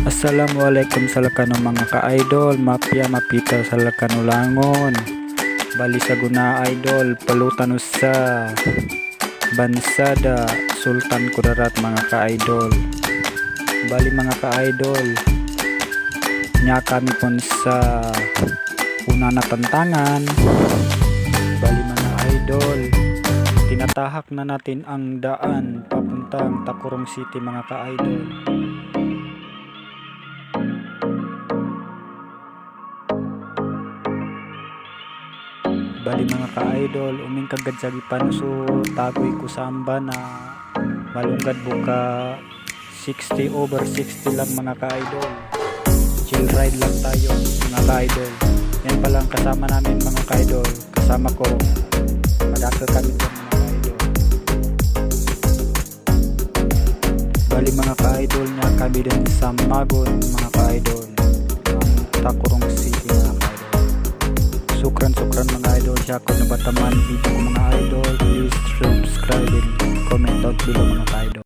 Assalamualaikum sa lakano mga ka-idol, mapya mapita sa lakano langon. Bali sa guna idol, palutan sa Bansada Sultan Kudarat mga ka-idol. Bali mga ka-idol, nya kami pun sa una na tantangan. Bali mga idol, tinatahak na natin ang daan papuntang Takurong City mga ka-idol. Bali mga ka-idol, uming kagad sa gipanso tagoy ko samba na malunggad buka 60/60 lang mga ka-idol. Chill ride lang tayo mga ka-idol. Yan palang kasama namin mga ka-idol. Kasama ko, madaka kami dyan mga ka-idol. Bali mga ka-idol, niya kami din sa Magon mga ka-idol, ang Takurong City mga ka-idol. Sukran mga idol, siya ko na bataman video ko mga idol. Please subscribe and comment down below mga